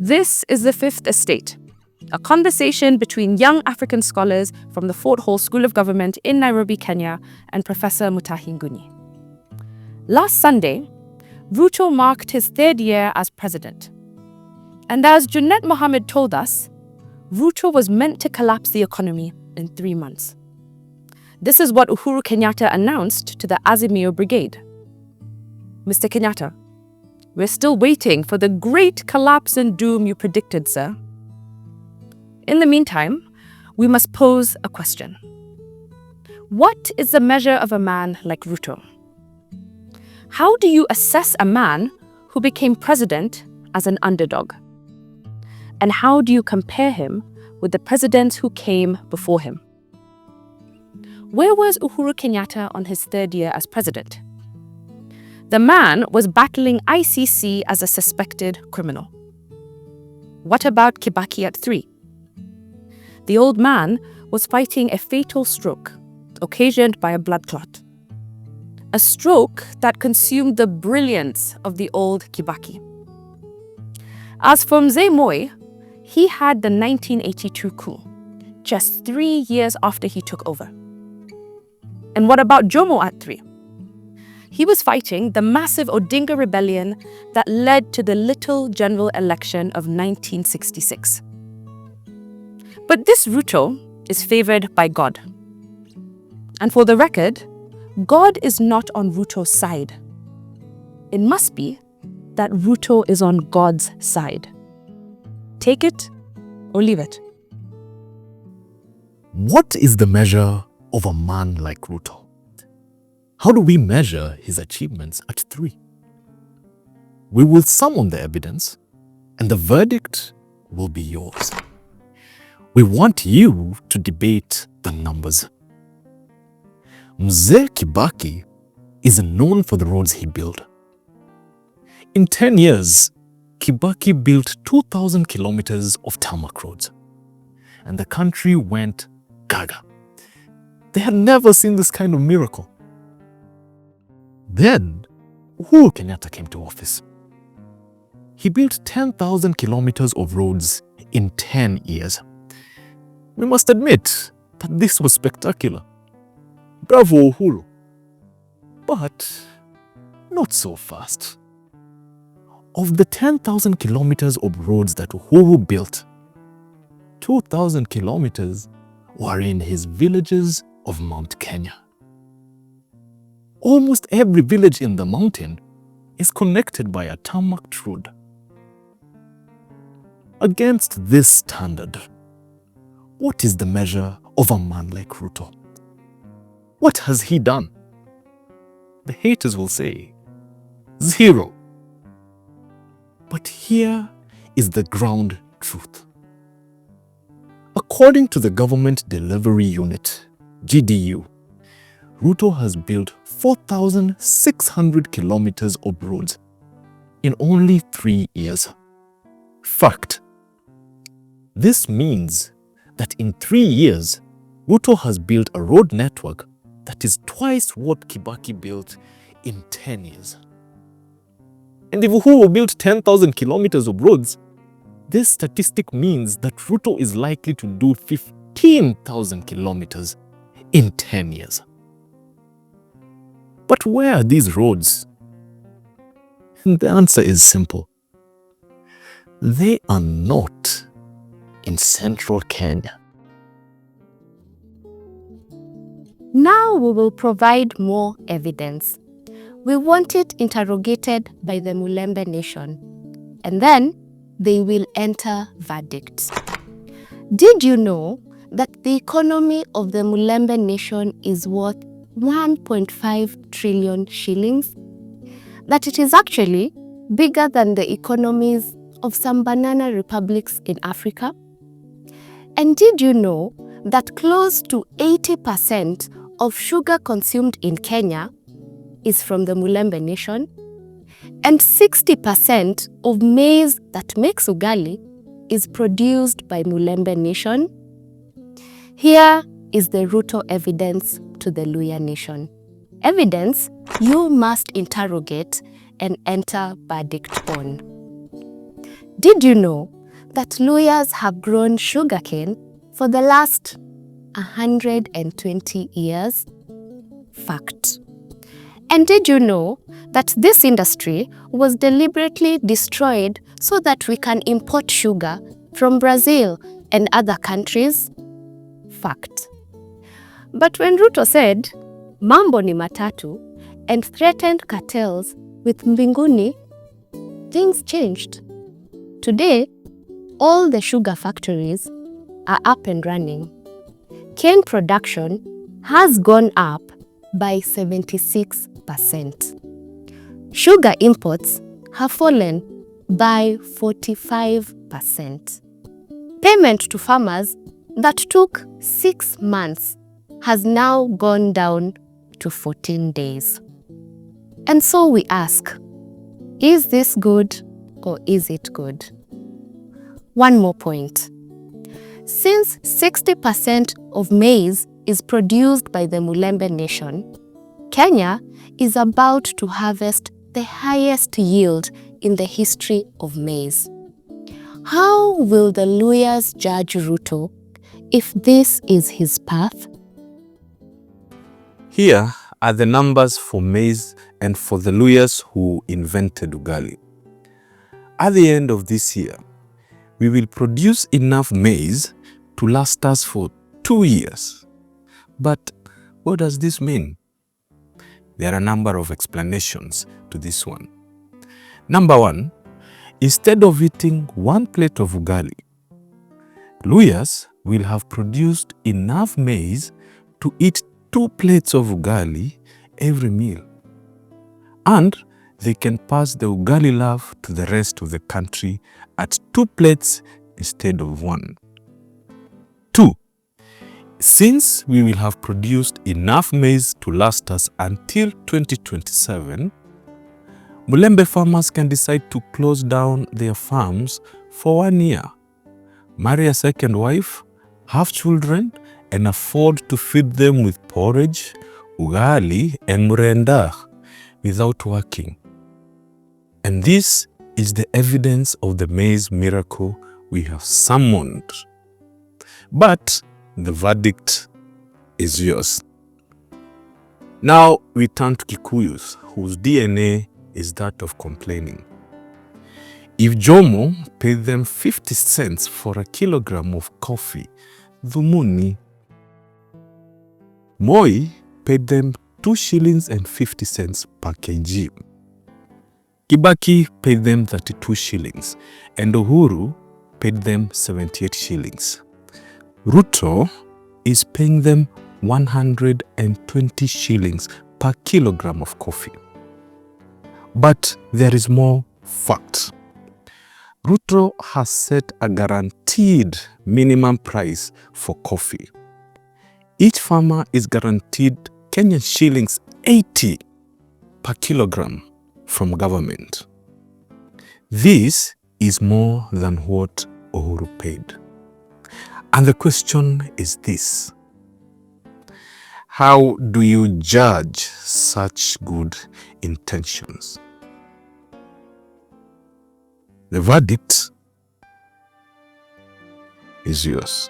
This is the Fifth Estate, a conversation between young African scholars from the Fort Hall School of Government in Nairobi, Kenya, and Professor Mutahi Nguni. Last Sunday, Ruto marked his third year as president. And as Junet Mohammed told us, Ruto was meant to collapse the economy in 3 months. This is what Uhuru Kenyatta announced to the Azimio Brigade. Mr. Kenyatta, we're still waiting for the great collapse and doom you predicted, sir. In the meantime, we must pose a question. What is the measure of a man like Ruto? How do you assess a man who became president as an underdog? And how do you compare him with the presidents who came before him? Where was Uhuru Kenyatta on his third year as president? The man was battling ICC as a suspected criminal. What about Kibaki at 3? The old man was fighting a fatal stroke occasioned by a blood clot. A stroke that consumed the brilliance of the old Kibaki. As for Mzee Moi, he had the 1982 coup, just 3 years after he took over. And what about Jomo at 3? He was fighting the massive Odinga rebellion that led to the little general election of 1966. But this Ruto is favored by God. And for the record, God is not on Ruto's side. It must be that Ruto is on God's side. Take it or leave it. What is the measure of a man like Ruto? How do we measure his achievements at 3? We will summon the evidence, and the verdict will be yours. We want you to debate the numbers. Mzee Kibaki is known for the roads he built. In 10 years, Kibaki built 2,000 kilometers of tarmac roads, and the country went gaga. They had never seen this kind of miracle. Then, Uhuru Kenyatta came to office. He built 10,000 kilometers of roads in 10 years. We must admit that this was spectacular. Bravo, Uhuru. But not so fast. Of the 10,000 kilometers of roads that Uhuru built, 2,000 kilometers were in his villages of Mount Kenya. Almost every village in the mountain is connected by a tarmac road. Against this standard, what is the measure of a man like Ruto? What has he done? The haters will say, 0. But here is the ground truth. According to the Government Delivery Unit, GDU, Ruto has built 4,600 kilometers of roads in only 3 years. Fact. This means that in 3 years, Ruto has built a road network that is twice what Kibaki built in 10 years. And if Uhuru built 10,000 kilometers of roads, this statistic means that Ruto is likely to do 15,000 kilometers in 10 years. But where are these roads? And the answer is simple. They are not in central Kenya. Now we will provide more evidence. We want it interrogated by the Mulembe Nation, and then they will enter verdicts. Did you know that the economy of the Mulembe Nation is worth 1.5 trillion shillings? That it is actually bigger than the economies of some banana republics in Africa? And did you know that close to 80% of sugar consumed in Kenya is from the Mulembe Nation? And 60% of maize that makes ugali is produced by Mulembe Nation? Here is the Ruto evidence to the Luya Nation. Evidence you must interrogate and enter verdict on. Did you know that Luyas have grown sugarcane for the last 120 years? Fact. And did you know that this industry was deliberately destroyed so that we can import sugar from Brazil and other countries? Fact. But when Ruto said, "Mambo ni matatu," and threatened cartels with Mbinguni, things changed. Today, all the sugar factories are up and running. Cane production has gone up by 76%. Sugar imports have fallen by 45%. Payment to farmers that took 6 months has now gone down to 14 days. And so we ask, is this good or is it good? One more point. Since 60% of maize is produced by the Mulembe Nation, Kenya is about to harvest the highest yield in the history of maize. How will the Luyas judge Ruto if this is his path? Here are the numbers for maize and for the Luyas who invented ugali. At the end of this year, we will produce enough maize to last us for 2 years. But what does this mean? There are a number of explanations to this one. Number one, instead of eating 1 plate of ugali, Luyas will have produced enough maize to eat 2 plates of ugali every meal. And they can pass the ugali love to the rest of the country at 2 plates instead of 1. 2. Since we will have produced enough maize to last us until 2027, Mulembe farmers can decide to close down their farms for 1 year, marry a second wife, have children, and afford to feed them with porridge, ugali, and murenda without working. And this is the evidence of the maize miracle we have summoned. But the verdict is yours. Now we turn to Kikuyus, whose DNA is that of complaining. If Jomo paid them 50 cents for a kilogram of coffee, dhumuni. Moi paid them 2 shillings and 50 cents per kg. Kibaki paid them 32 shillings and Uhuru paid them 78 shillings. Ruto is paying them 120 shillings per kilogram of coffee. But there is more fact. Ruto has set a guaranteed minimum price for coffee. Each farmer is guaranteed Kenyan shillings 80 per kilogram from government. This is more than what Uhuru paid. And the question is this: how do you judge such good intentions? The verdict is yours.